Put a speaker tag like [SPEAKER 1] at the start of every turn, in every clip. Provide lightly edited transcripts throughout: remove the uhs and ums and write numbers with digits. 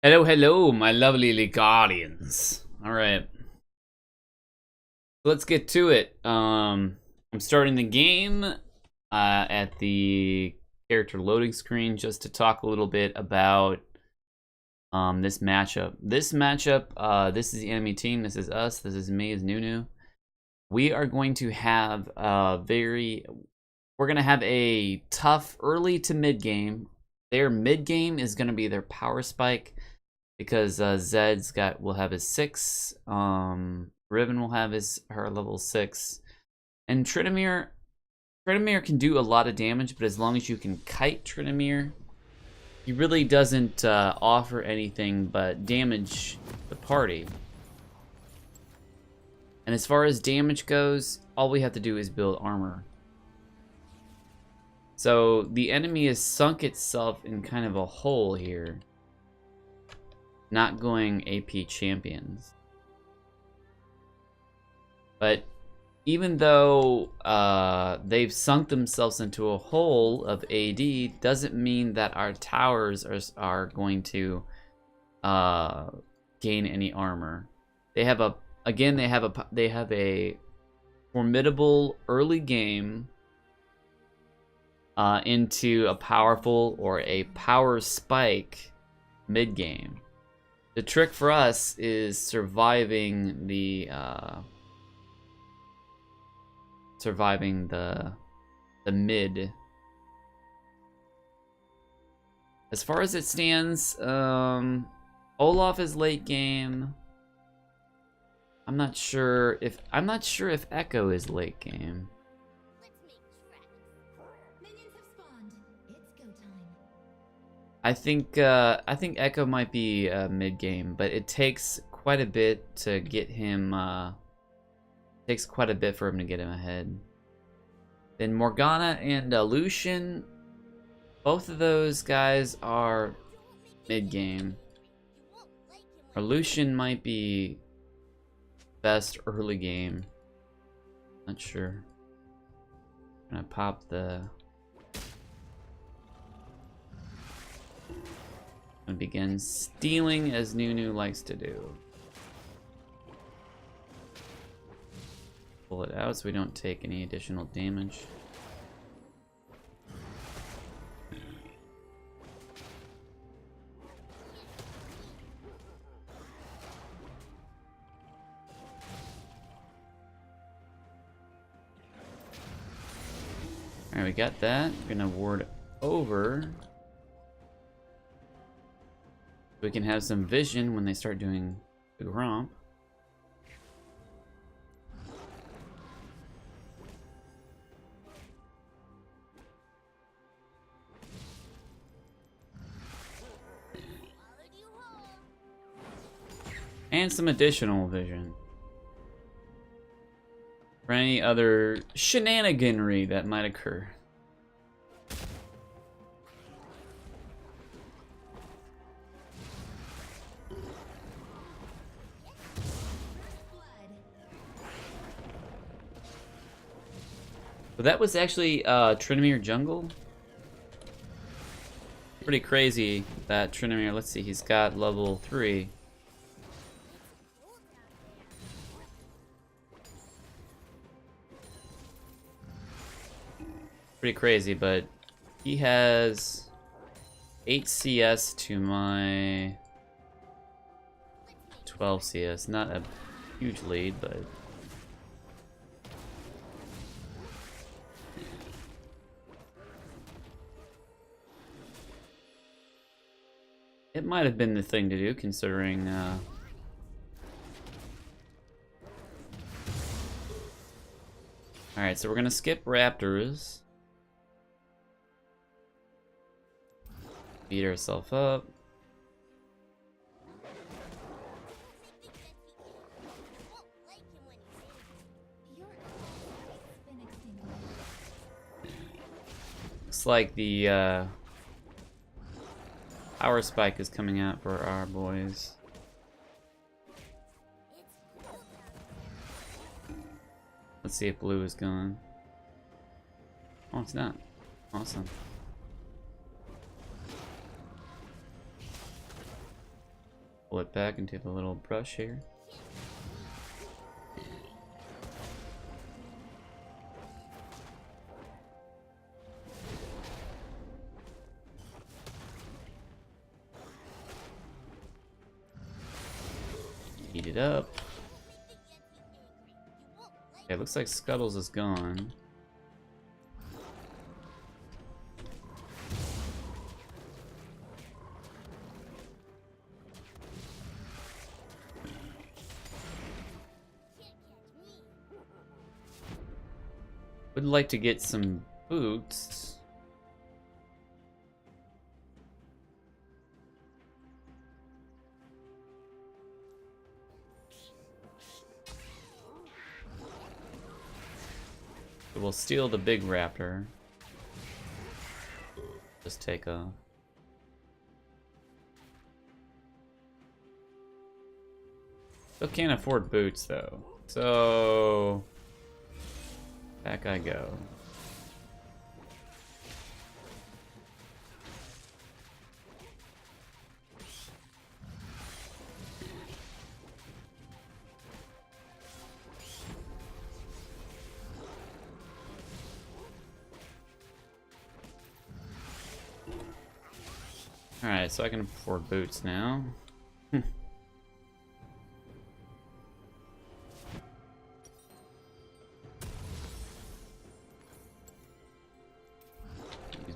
[SPEAKER 1] Hello, hello, my lovely guardians. All right, let's get to it. I'm starting the game at the character loading screen just to talk a little bit about this matchup. This is the enemy team. This is us. This is me as Nunu. We are going to have we're gonna have a tough early to mid game. Their mid game is gonna be their power spike, because Zed's will have his 6, Riven will have her level 6, and Tryndamre can do a lot of damage, but as long as you can kite Tryndamre, he really doesn't offer anything but damage the party. And as far as damage goes, all we have to do is build armor. So the enemy has sunk itself in kind of a hole here, not going AP champions. But even though they've sunk themselves into a hole of AD, doesn't mean that our towers are going to gain any armor. They have a formidable early game into a powerful or a power spike mid game. The trick for us is surviving the mid. As far as it stands, Olaf is late game. I'm not sure if Echo is late game. I think Echo might be mid game, but it takes quite a bit to get him. Takes quite a bit for him to get him ahead. Then Morgana and Lucian, both of those guys are mid game. Or Lucian might be best early game. Not sure. I'm gonna pop the. And begin stealing as Nunu likes to do. Pull it out so we don't take any additional damage. Alright, we got that. We're gonna ward over. We can have some vision when they start doing the romp. And some additional vision for any other shenaniganry that might occur. So that was actually Tryndamre jungle. Pretty crazy that Tryndamre, let's see, he's got level 3. Pretty crazy, but he has 8 CS to my 12 CS. Not a huge lead, but it might have been the thing to do, considering Alright, so we're gonna skip Raptors. Beat ourselves up. Looks like the power spike is coming out for our boys. Let's see if blue is gone. Oh, it's not. Awesome. pull it back into the little brush here. Heat it up. Okay, it looks like Scuttles is gone. Would like to get some boots. So we'll steal the big raptor. Just take off. Still can't afford boots though. So back I go. Alright, so I can afford boots now. Use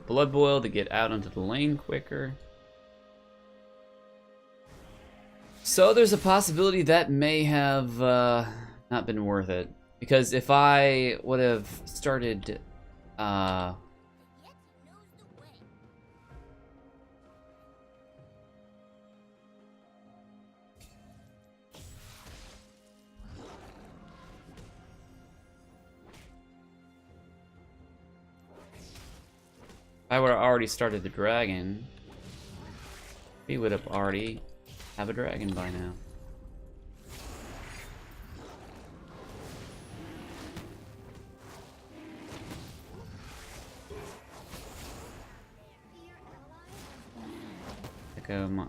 [SPEAKER 1] Blood Boil to get out onto the lane quicker. So there's a possibility that may have not been worth it. Because if I would have started if I would have already started the dragon, we would have already have a dragon by now.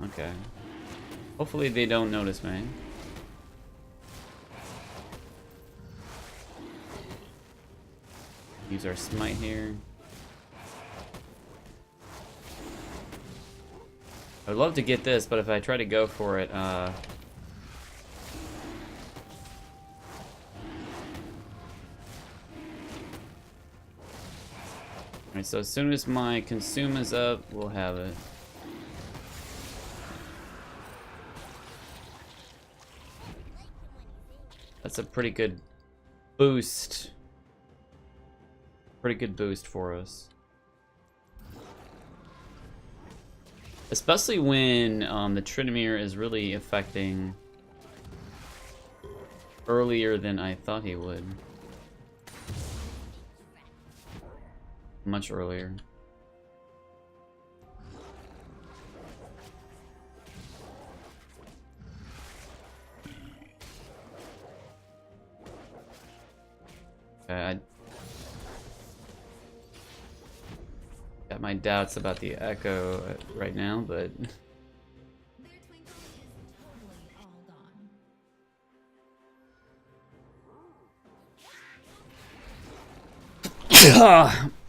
[SPEAKER 1] Okay. Hopefully they don't notice me. Use our smite here. I would love to get this, but if I try to go for it, alright, so as soon as my consume is up, we'll have it. That's a pretty good boost. Pretty good boost for us. Especially when the Tryndamre is really affecting earlier than I thought he would. Much earlier. Okay, got my doubts about the echo right now, but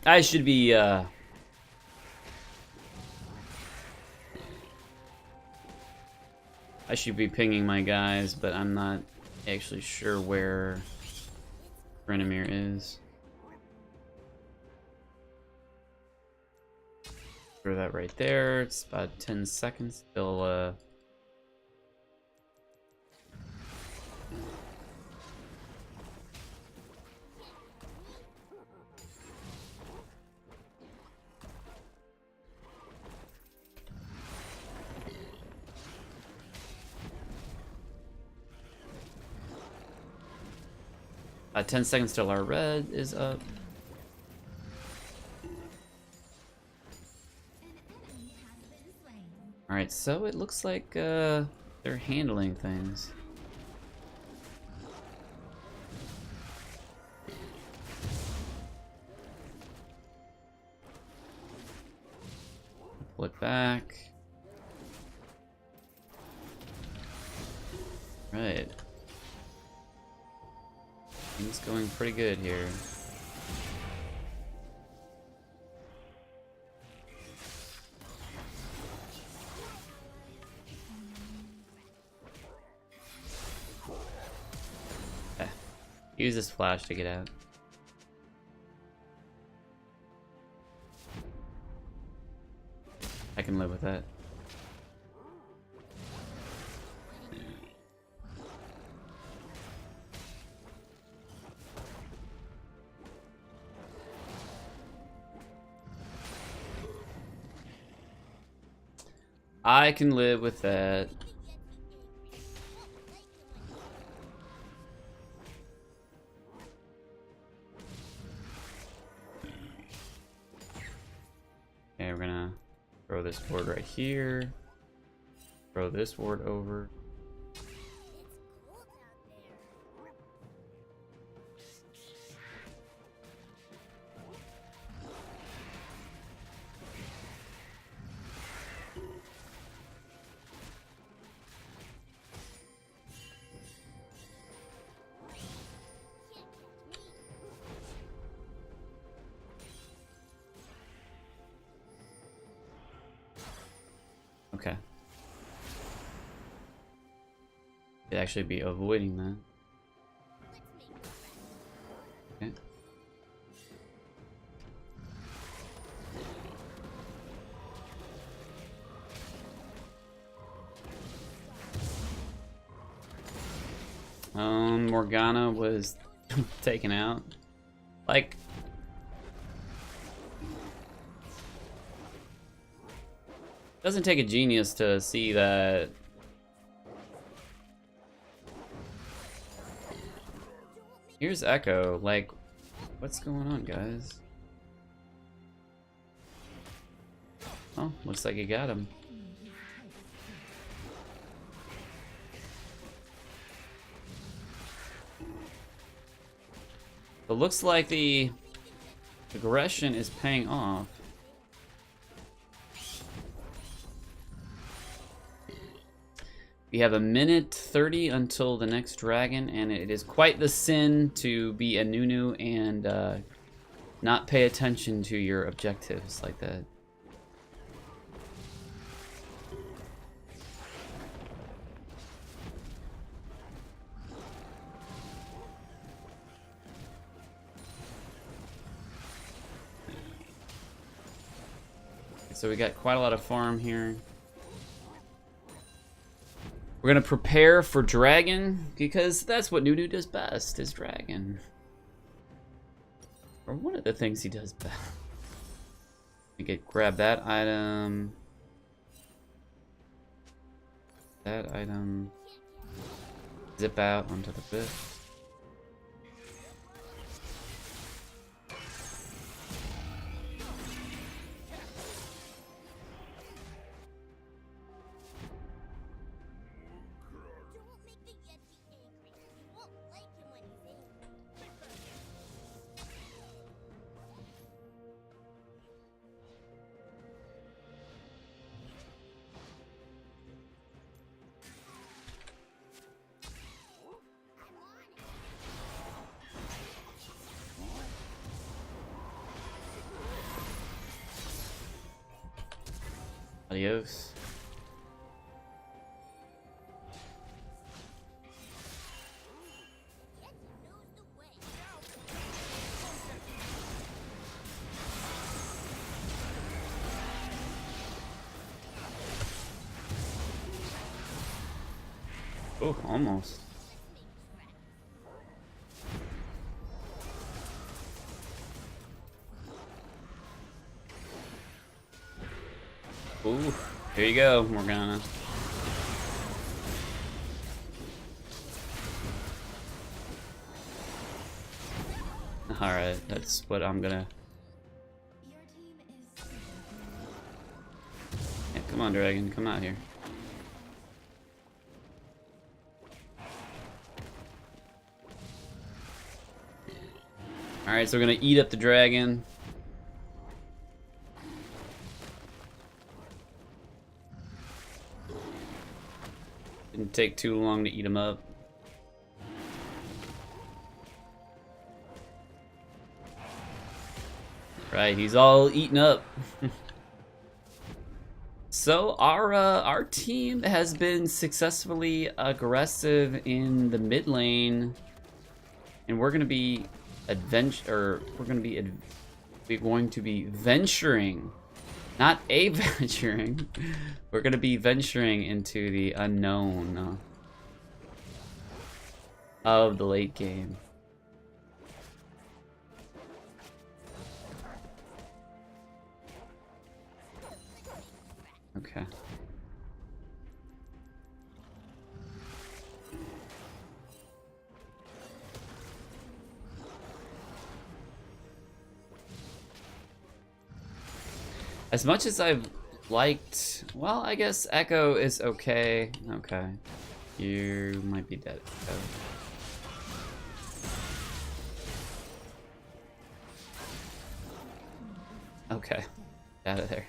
[SPEAKER 1] I should be pinging my guys, but I'm not actually sure where Tryndamre is. Throw that right there. It's about 10 seconds till about 10 seconds till our red is up. Alright, so it looks like they're handling things. Pull it back. Right. Things going pretty good here. Okay. Use this flash to get out. I can live with that. I can live with that. Okay, we're gonna throw this ward right here. Throw this ward over. Okay. It'd actually be avoiding that. Okay. Morgana was taken out. Like, doesn't take a genius to see that. Here's Echo. Like, what's going on, guys? Oh, looks like you got him. It looks like the aggression is paying off. We have 1:30 until the next dragon, and it is quite the sin to be a Nunu and not pay attention to your objectives like that. So we got quite a lot of farm here. We're gonna prepare for dragon because that's what Nunu does best, is dragon. Or one of the things he does best. We grab that item. That item. Zip out onto the bit. Adios. Oh, almost. Ooh, here you go, Morgana. Alright, that's what I'm gonna... Yeah, come on, dragon, come out here. Alright, so we're gonna eat up the dragon. Didn't take too long to eat him up. Right, he's all eaten up. So our team has been successfully aggressive in the mid lane, and we're gonna be venturing, not adventuring. We're gonna be venturing into the unknown of the late game. Okay. As much as I've liked, well, I guess Echo is okay. Okay. You might be dead, Echo. Okay. Out of there.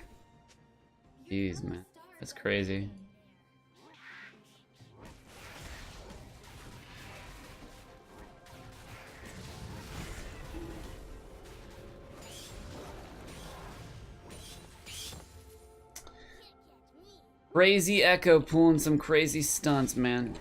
[SPEAKER 1] Jeez, man. That's crazy. Crazy Echo pulling some crazy stunts, man.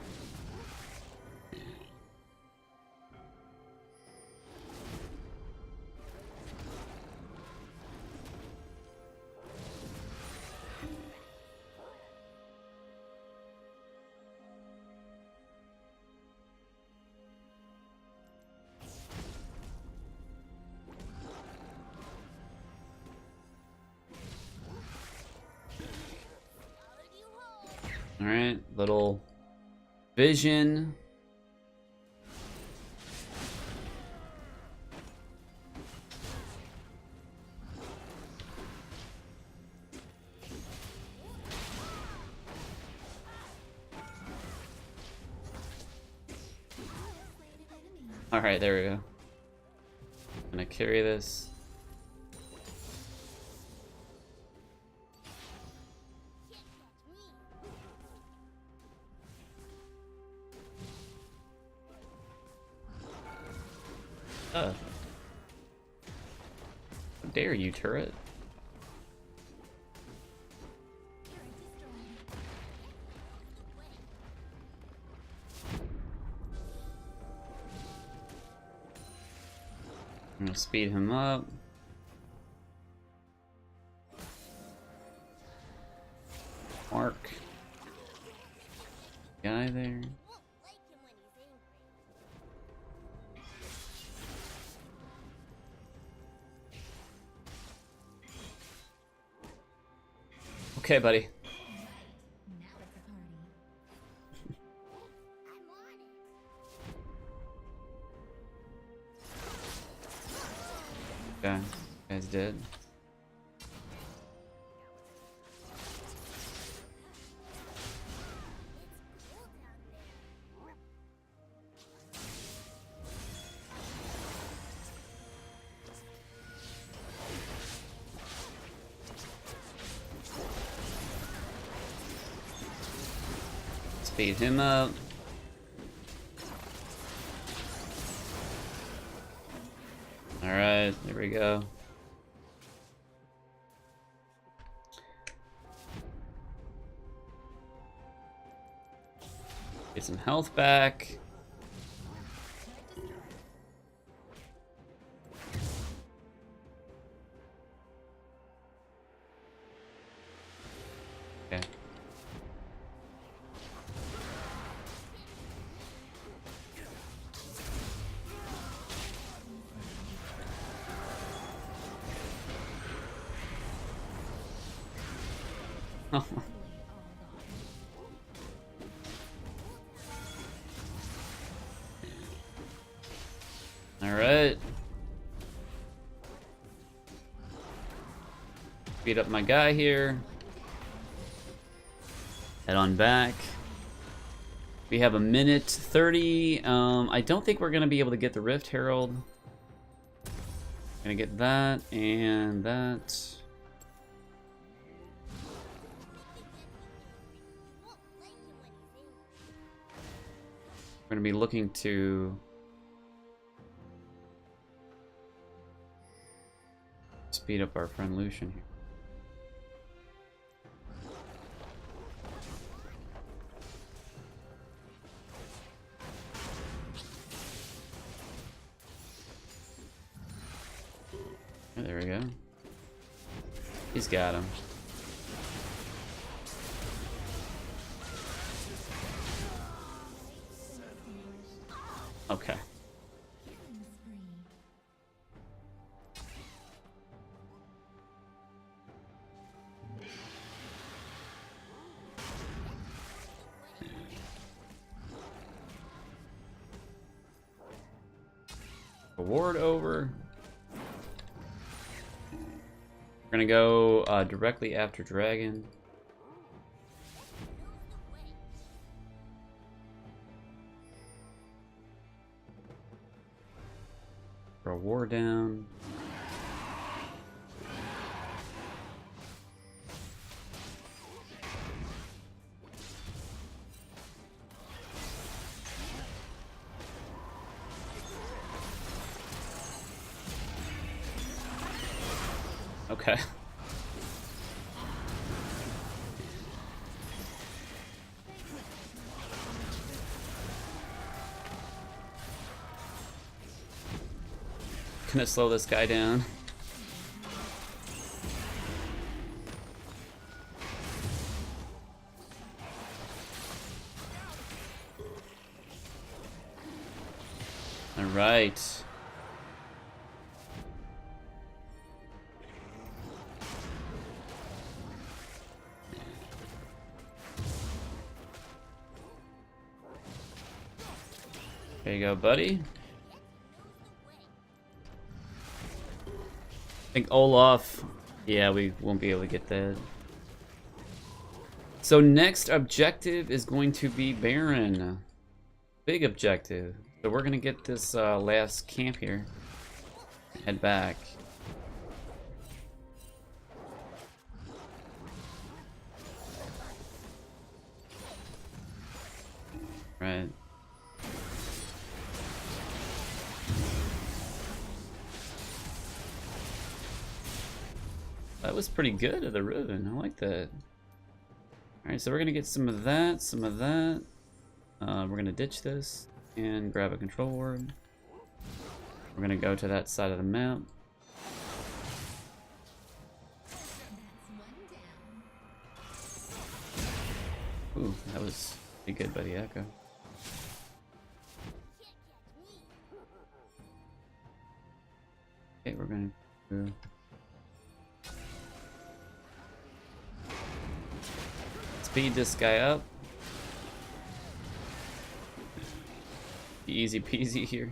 [SPEAKER 1] Alright, little vision. Alright, there we go. I'm gonna carry this. How dare you, turret? I'm gonna speed him up. Mark. Guy there. Okay, buddy. Okay, you guys did. Speed him up. Alright, there we go. Get some health back. Okay. Alright. Beat up my guy here. Head on back. We have a minute 30. I don't think we're gonna be able to get the Rift Herald. Gonna get that and that. We're gonna be looking to speed up our friend Lucian here. Oh, there we go. He's got him. Okay. Ward over. We're gonna go directly after Dragon. Throw War down. Okay. Gonna slow this guy down. All right. There you go, buddy. I think Olaf, yeah, we won't be able to get that. So next objective is going to be Baron. Big objective. So we're gonna get this last camp here. Head back. Right. That was pretty good of the Riven. I like that. Alright, so we're gonna get some of that, some of that. We're gonna ditch this and grab a control ward. We're gonna go to that side of the map. Ooh, that was pretty good by the Echo. Okay, we're gonna do speed this guy up. Easy peasy here.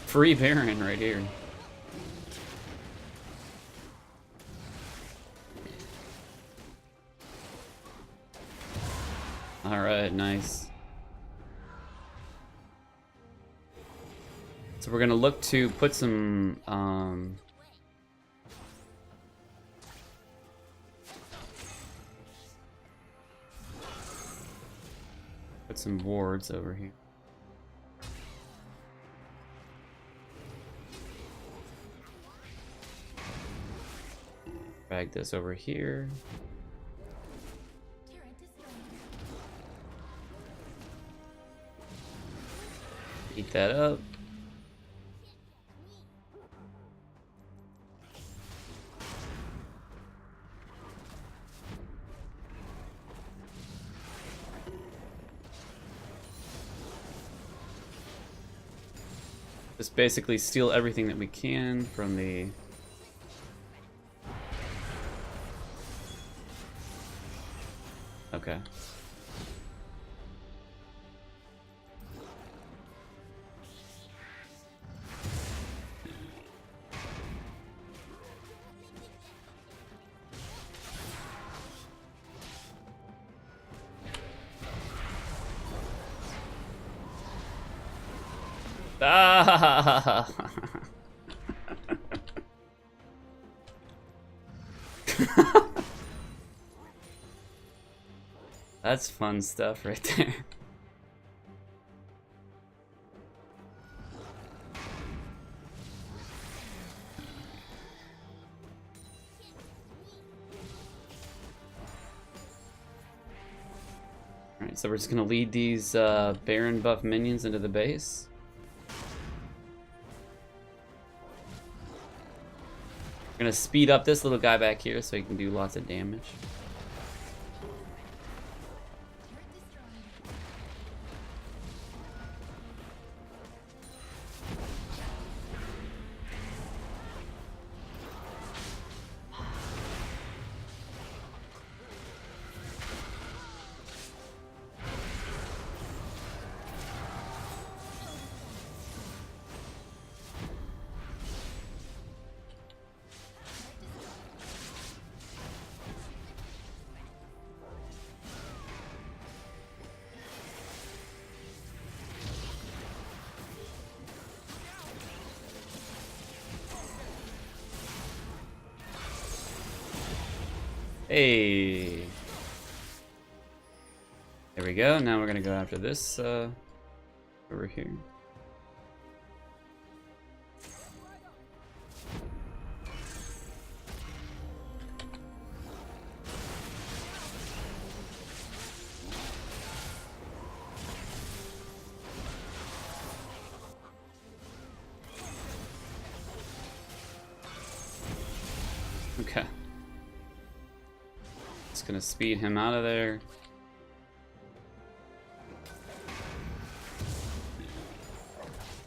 [SPEAKER 1] Free Baron right here. All right, nice. So we're gonna look to put some wards over here. Drag this over here. Eat that up. Just basically steal everything that we can from the... Okay. Ah! That's fun stuff right there. Alright, so we're just gonna lead these Baron buff minions into the base. We're gonna speed up this little guy back here so he can do lots of damage. Hey. There we go. Now we're gonna go after this over here. Okay. Just gonna speed him out of there.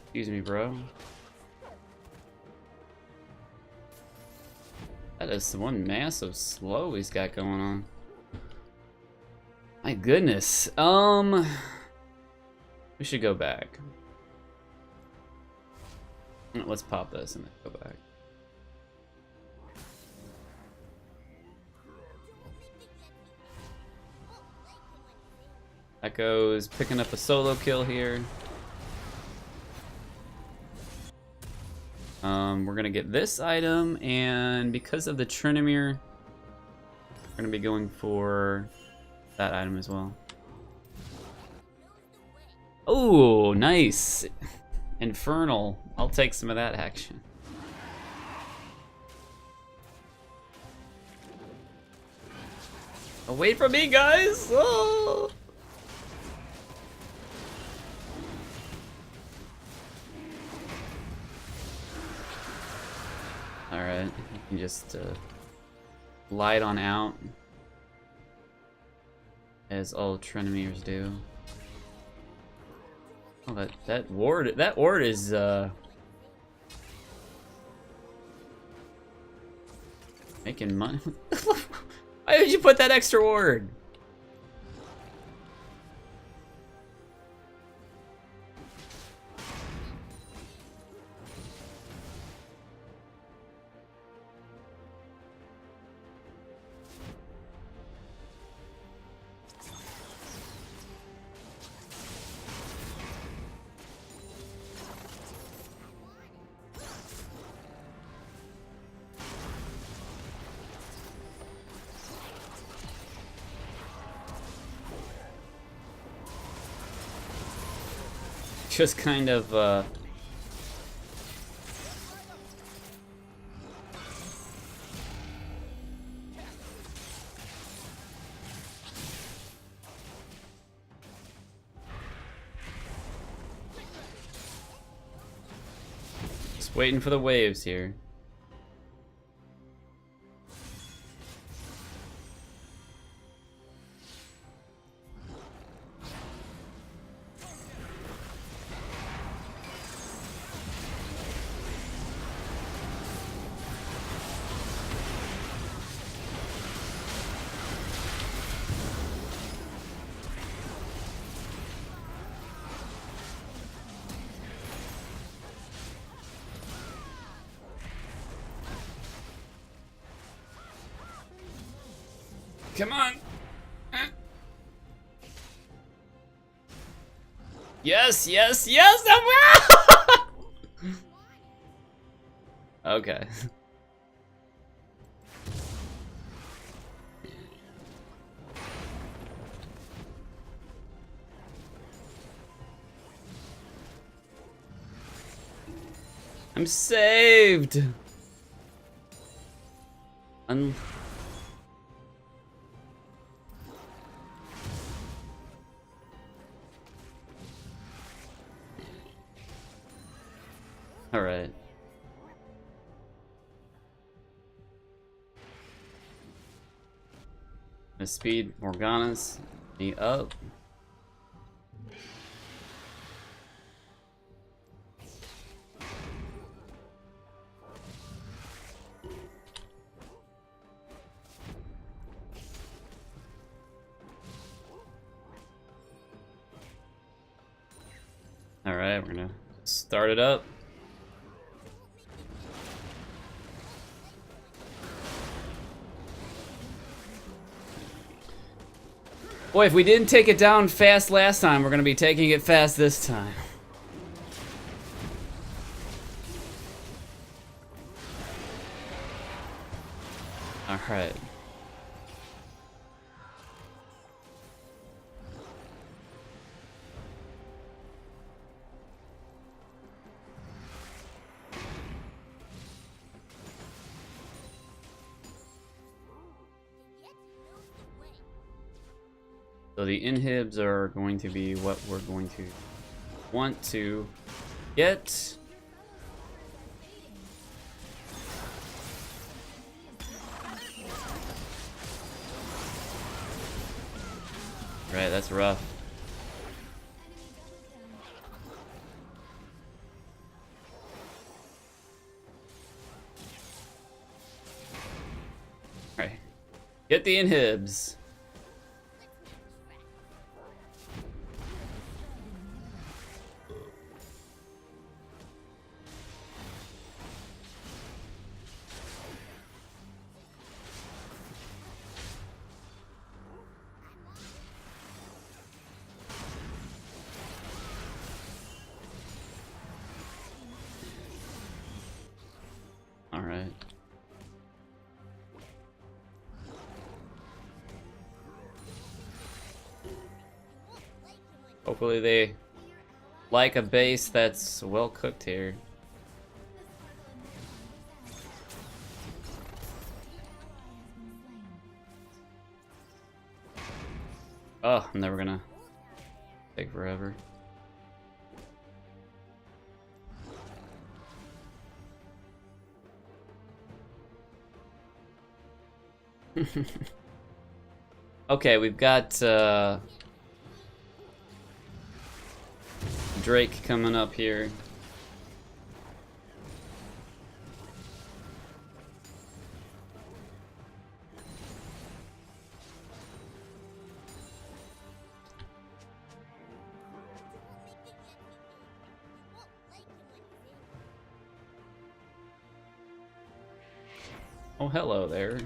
[SPEAKER 1] Excuse me, bro. That is one massive slow he's got going on. My goodness. We should go back. Let's pop this and then go back. Echo's picking up a solo kill here. We're gonna get this item, and because of the Tryndamre, we're gonna be going for that item as well. Oh, nice! Infernal. I'll take some of that action. Oh, wait for me, guys! Oh! Alright, you can just glide on out, as all Tryndamres do. Oh, that ward is making money. Why would you put that extra ward? Just kind of just waiting for the waves here. Come on. Yes, yes, yes! Okay. I'm saved! Alright. The speed Morgana's me up. Alright, we're gonna start it up. Boy, if we didn't take it down fast last time, we're gonna be taking it fast this time. Alright. So the inhibs are going to be what we're going to want to get. Right, that's rough. Right. Get the inhibs. All right. Hopefully they like a base that's well cooked here. Oh, I'm never gonna take forever. Okay, we've got Drake coming up here. Oh, hello there.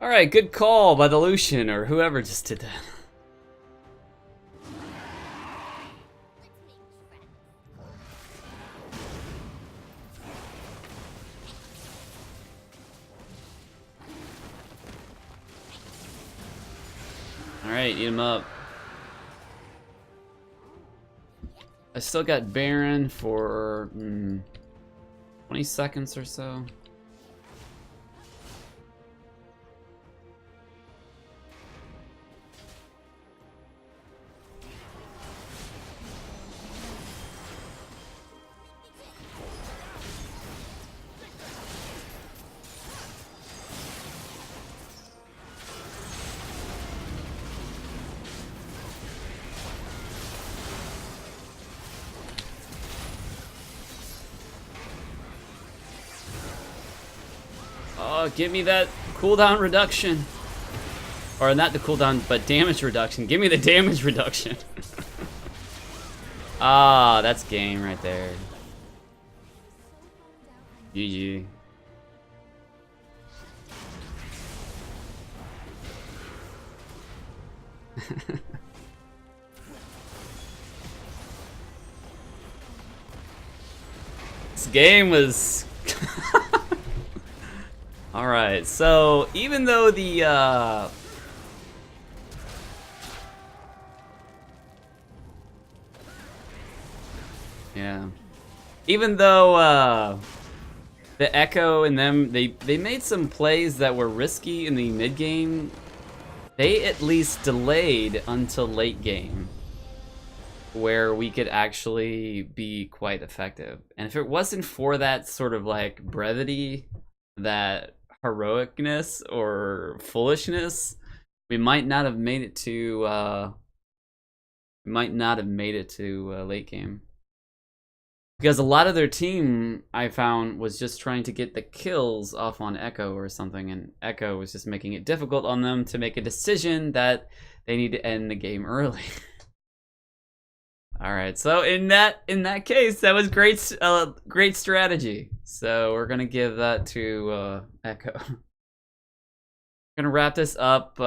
[SPEAKER 1] Alright, good call by the Lucian, or whoever just did that. Alright, eat him up. I still got Baron for 20 seconds or so. Oh, give me that cooldown reduction. Or not the cooldown, but damage reduction. Give me the damage reduction. Ah, that's game right there. GG. This game was... Alright, so even though the... Yeah. Even though the Echo and them, they made some plays that were risky in the mid game, they at least delayed until late game, where we could actually be quite effective. And if it wasn't for that sort of like brevity, that heroicness or foolishness, we might not have made it to late game. Because a lot of their team, I found, was just trying to get the kills off on Echo or something, and Echo was just making it difficult on them to make a decision that they need to end the game early. All right, so in that case, that was great strategy. So we're gonna give that to Echo. Gonna wrap this up.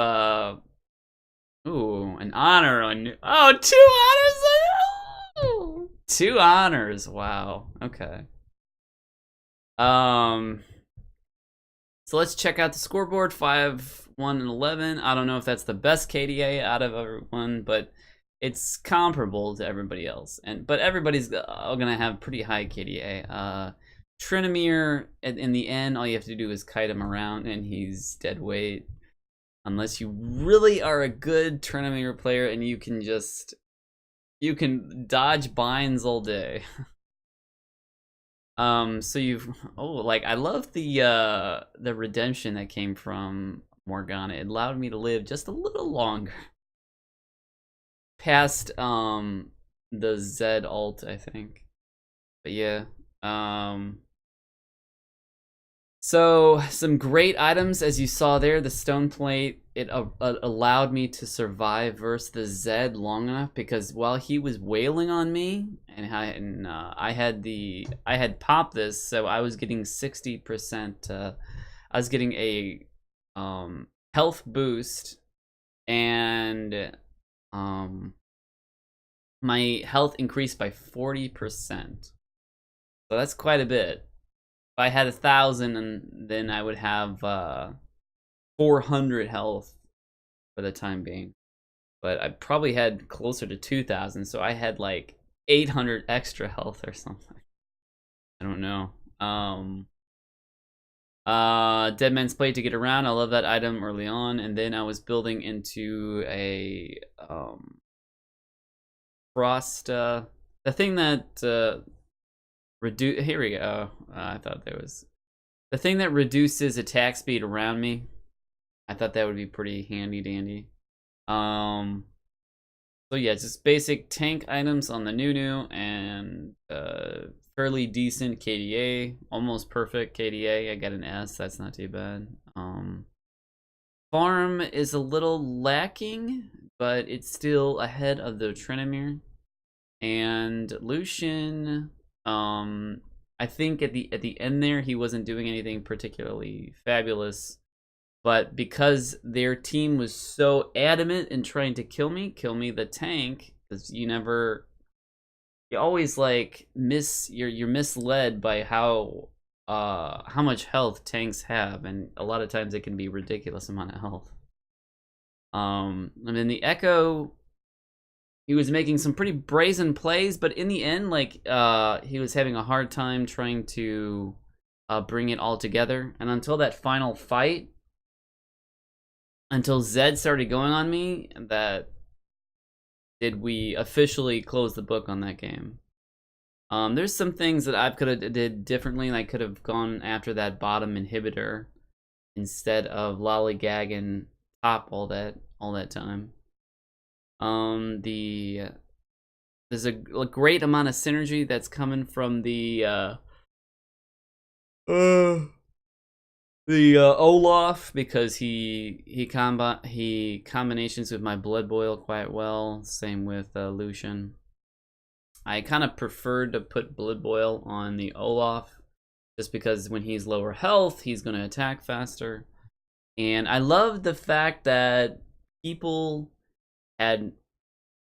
[SPEAKER 1] Ooh, an honor on. 2 honors. Oh! 2 honors. Wow. Okay. So let's check out the scoreboard. 5, 1, and 11. I don't know if that's the best KDA out of everyone, but it's comparable to everybody else. But everybody's gonna have pretty high KDA. Tryndamre, in the end, all you have to do is kite him around, and he's dead weight. Unless you really are a good Tryndamre player, and you can dodge binds all day. So I love the redemption that came from Morgana. It allowed me to live just a little longer. Past the Z ult, I think. But yeah. So some great items, as you saw there. The stone plate, it allowed me to survive versus the Zed long enough, because while he was wailing on me, and I had popped this, so I was getting 60%. I was getting a health boost, and my health increased by 40%. So that's quite a bit. If I had 1,000, and then I would have 400 health for the time being. But I probably had closer to 2,000, so I had like 800 extra health or something. I don't know. Dead Man's Plate to get around. I love that item early on, and then I was building into a frost. The thing that here we go. I thought there was the thing that reduces attack speed around me. I thought that would be pretty handy dandy. So yeah, just basic tank items on the Nunu, and fairly decent KDA, almost perfect KDA. I got an S. That's not too bad. Farm is a little lacking, but it's still ahead of the Tryndamre. And Lucian, I think at the end there, he wasn't doing anything particularly fabulous, but because their team was so adamant in trying to kill me the tank, because you always like you're misled by how much health tanks have, and a lot of times it can be ridiculous amount of health. And then the Echo, he was making some pretty brazen plays, but in the end, like, he was having a hard time trying to bring it all together. And until that final fight, until Zed started going on me, did we officially close the book on that game. There's some things that I could have did differently, and I could have gone after that bottom inhibitor instead of lollygagging top all that time. There's a great amount of synergy that's coming from the Olaf, because he combinations with my Blood Boil quite well. Same with Lucian. I kind of preferred to put Blood Boil on the Olaf, just because when he's lower health, he's going to attack faster. And I love the fact that people had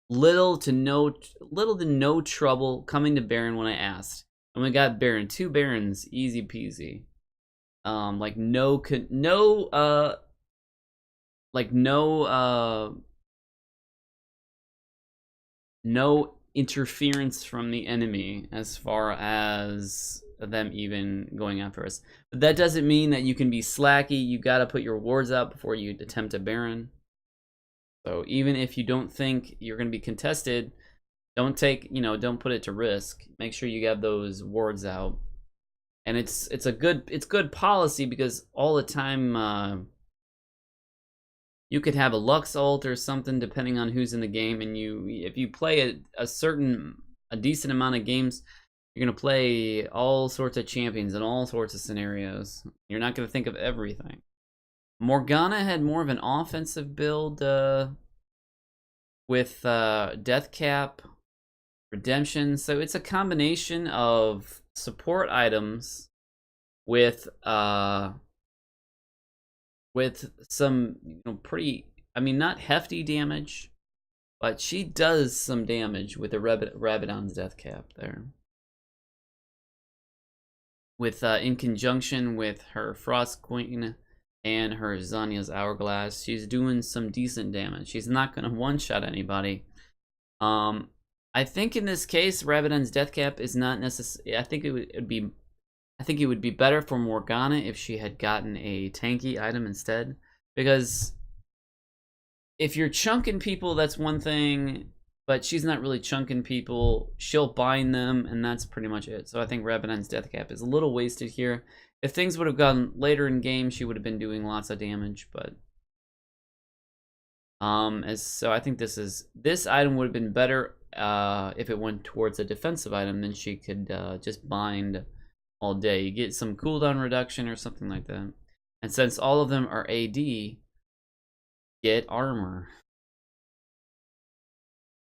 [SPEAKER 1] little to no trouble coming to Baron when I asked. And we got Baron. 2 Barons, easy peasy. Like no no interference from the enemy as far as them even going after us. But that doesn't mean that you can be slacky. You gotta put your wards out before you attempt a Baron. So even if you don't think you're gonna be contested, don't take, don't put it to risk. Make sure you have those wards out. And it's good policy, because all the time you could have a Lux ult or something depending on who's in the game, and if you play a decent amount of games, you're gonna play all sorts of champions in all sorts of scenarios. You're not gonna think of everything. Morgana had more of an offensive build with Death Cap, Redemption, so it's a combination of support items with some pretty, not hefty damage, but she does some damage with the Rabadon's Death Cap there. With in conjunction with her Frost Queen and her Zanya's Hourglass, she's doing some decent damage. She's not gonna one-shot anybody. I think in this case, Rabadon's Death Cap is not necessary. I think it would be better for Morgana if she had gotten a tanky item instead. Because if you're chunking people, that's one thing, but she's not really chunking people. She'll bind them, and that's pretty much it. So I think Rabadon's Death Cap is a little wasted here. If things would have gone later in game, she would have been doing lots of damage, but so I think this item would have been better if it went towards a defensive item. Then she could just bind all day. You get some cooldown reduction or something like that. And since all of them are AD, get armor.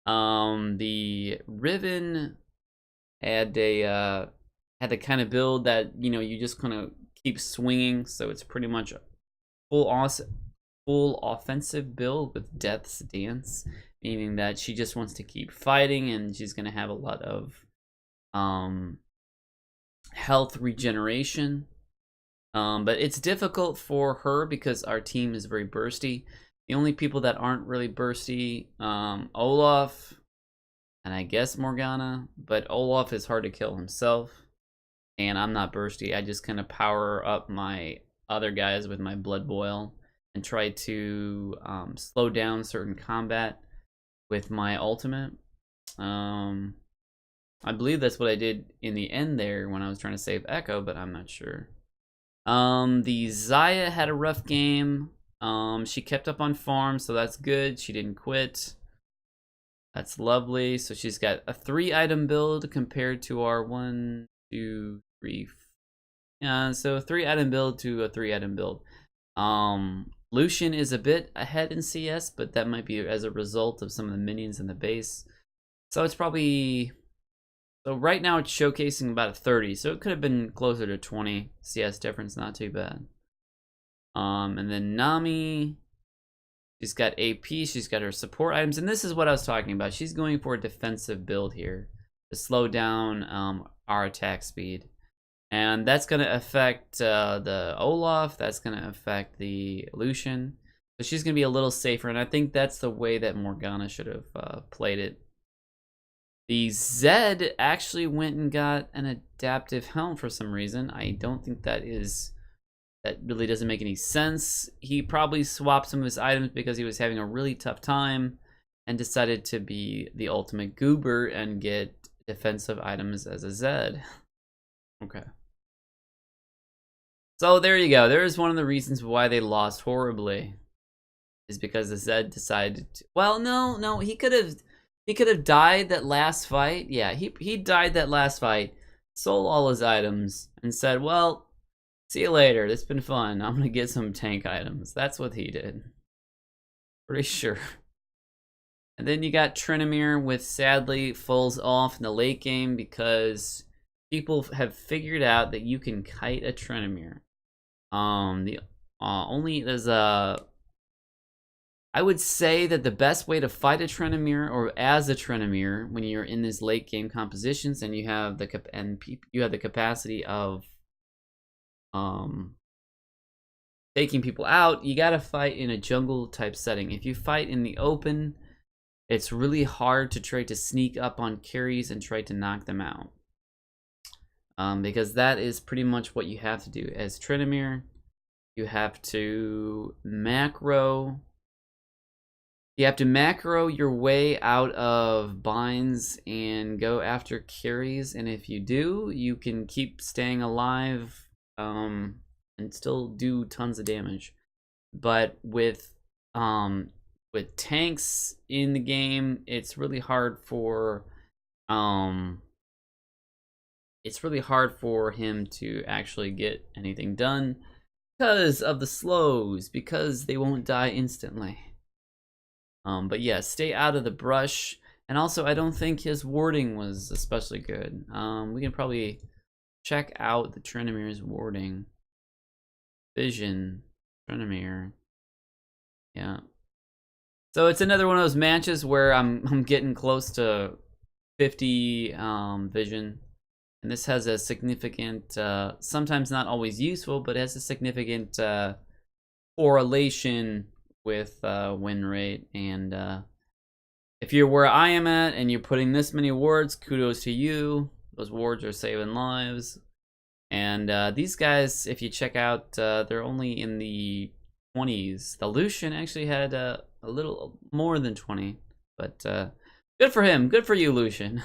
[SPEAKER 1] The Riven had the kind of build that you just kind of keep swinging, so it's pretty much a full offensive build with Death's Dance, meaning that she just wants to keep fighting, and she's gonna have a lot of health regeneration. But it's difficult for her because our team is very bursty. The only people that aren't really bursty, Olaf, and I guess Morgana, but Olaf is hard to kill himself, and I'm not bursty. I just kind of power up my other guys with my Blood Boil and try to slow down certain combat with my ultimate. I believe that's what I did in the end there when I was trying to save Echo, but I'm not sure. The Xayah had a rough game. She kept up on farm, so that's good. She didn't quit. That's lovely. So she's got a 3-item build compared to our 1, 2, 3. Yeah, so a 3-item build to a 3-item build. Lucian is a bit ahead in CS, but that might be as a result of some of the minions in the base. So it's probably... So right now it's showcasing about a 30, so it could have been closer to 20 CS difference, not too bad. And then Nami, she's got AP, she's got her support items, and this is what I was talking about. She's going for a defensive build here to slow down our attack speed. And that's going to affect the Olaf, that's going to affect the Lucian. So she's going to be a little safer, and I think that's the way that Morgana should have played it. The Zed actually went and got an adaptive helm for some reason. I don't think that really doesn't make any sense. He probably swapped some of his items because he was having a really tough time and decided to be the ultimate goober and get defensive items as a Zed. Okay. So there you go. There's one of the reasons why they lost horribly. Is because the Zed decided to, well, no, he could have died that last fight. Yeah, he died that last fight, sold all his items, and said, well, see you later. It's been fun. I'm gonna get some tank items. That's what he did. Pretty sure. And then you got Tryndamre, with sadly falls off in the late game because people have figured out that you can kite a Tryndamre. There's I would say that the best way to fight a Tryndamre, or as a Tryndamre, when you're in these late game compositions and you have the capacity of taking people out, you gotta fight in a jungle type setting. If you fight in the open, it's really hard to try to sneak up on carries and try to knock them out. Because that is pretty much what you have to do. As Tryndamre, you have to macro. You have to macro your way out of binds and go after carries, and if you do, you can keep staying alive and still do tons of damage. But with tanks in the game, it's really hard for him to actually get anything done because of the slows, because they won't die instantly. But yeah, stay out of the brush. And also, I don't think his warding was especially good. We can probably check out the Tryndamre's warding. Vision, Tryndamre. Yeah. So it's another one of those matches where I'm getting close to 50 vision. And this has a significant, sometimes not always useful, but it has a significant correlation with win rate. And if you're where I am at and you're putting this many wards, kudos to you. Those wards are saving lives. And these guys, if you check out, they're only in the 20s. The Lucian actually had a little more than 20, but good for him. Good for you, Lucian.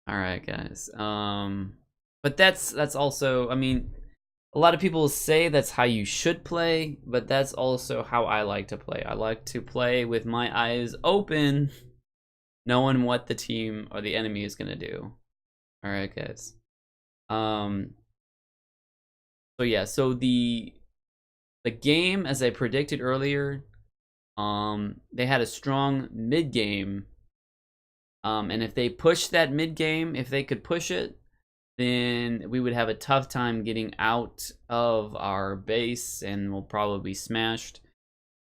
[SPEAKER 1] All right, guys. But that's also, I mean, a lot of people say that's how you should play, but that's also how I like to play. I like to play with my eyes open, knowing what the team or the enemy is gonna do. All right, guys. So yeah, so the game, as I predicted earlier, they had a strong mid game. And if they push that mid game, if they could push it, then we would have a tough time getting out of our base and we'll probably be smashed.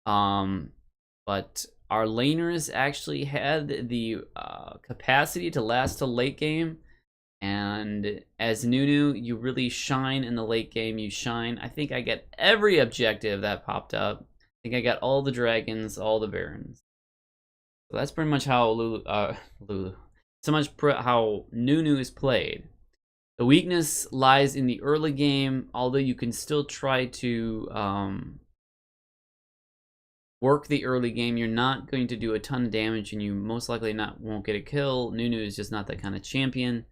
[SPEAKER 1] But our laners actually had the capacity to last a late game. And as Nunu, you really shine in the late game. You shine. I think I get every objective that popped up. I think I got all the dragons, all the barons. So that's pretty much how how Nunu is played. The weakness lies in the early game, although you can still try to work the early game. You're not going to do a ton of damage, and you most likely won't get a kill. Nunu is just not that kind of champion.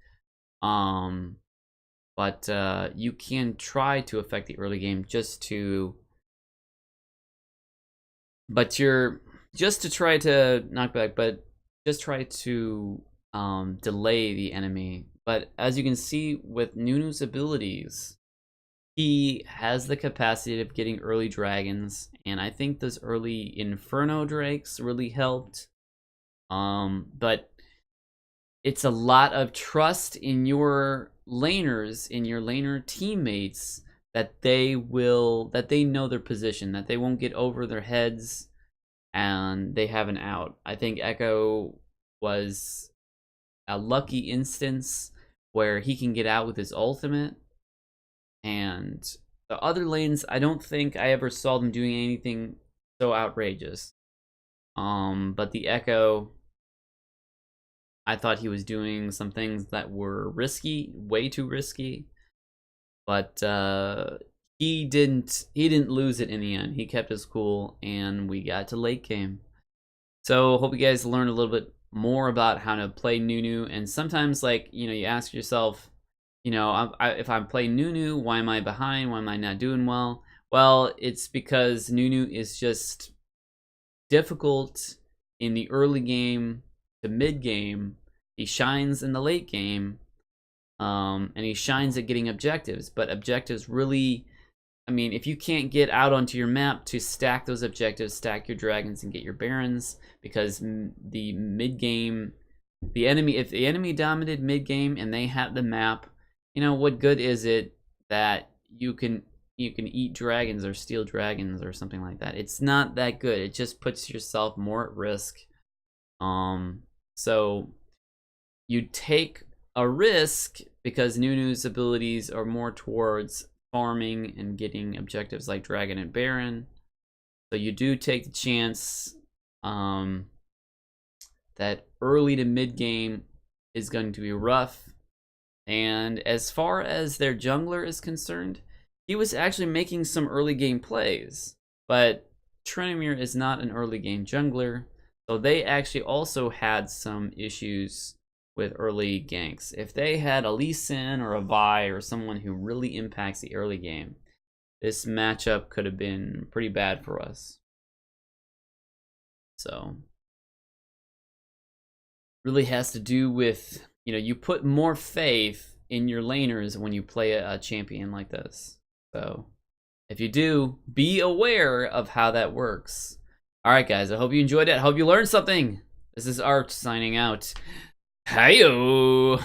[SPEAKER 1] But you can try to affect the early game just to try to knock back, but just try to delay the enemy. But as you can see with Nunu's abilities, he has the capacity of getting early dragons, and I think those early Inferno Drakes really helped. But it's a lot of trust in your laners, in your laner teammates, that they know their position, that they won't get over their heads and they have an out. I think Echo was a lucky instance where he can get out with his ultimate, and the other lanes, I don't think I ever saw them doing anything so outrageous. But the Echo, I thought he was doing some things that were risky, way too risky, but he didn't lose it in the end. He kept his cool, and we got to late game. So hope you guys learned a little bit more about how to play Nunu. And sometimes, like, you know, you ask yourself, you know, if I'm playing Nunu, why am I behind? Why am I not doing well? Well, it's because Nunu is just difficult in the early game to mid game. He shines in the late game, and he shines at getting objectives. But objectives really, I mean, if you can't get out onto your map to stack those objectives, stack your dragons and get your barons, because the mid game, if the enemy dominated mid game and they have the map, you know, what good is it that you can, you can eat dragons or steal dragons or something like that. It's not that good. It just puts yourself more at risk. So you take a risk because Nunu's abilities are more towards farming and getting objectives like Dragon and Baron. So you do take the chance that early to mid game is going to be rough. And as far as their jungler is concerned, he was actually making some early game plays, but Tryndamre is not an early game jungler, so they actually also had some issues with early ganks. If they had a Lee Sin or a Vi or someone who really impacts the early game, this matchup could have been pretty bad for us. So really has to do with, you know, you put more faith in your laners when you play a champion like this. So if you do, be aware of how that works. All right, guys, I hope you enjoyed it. I hope you learned something. This is Art signing out. Hi-yo!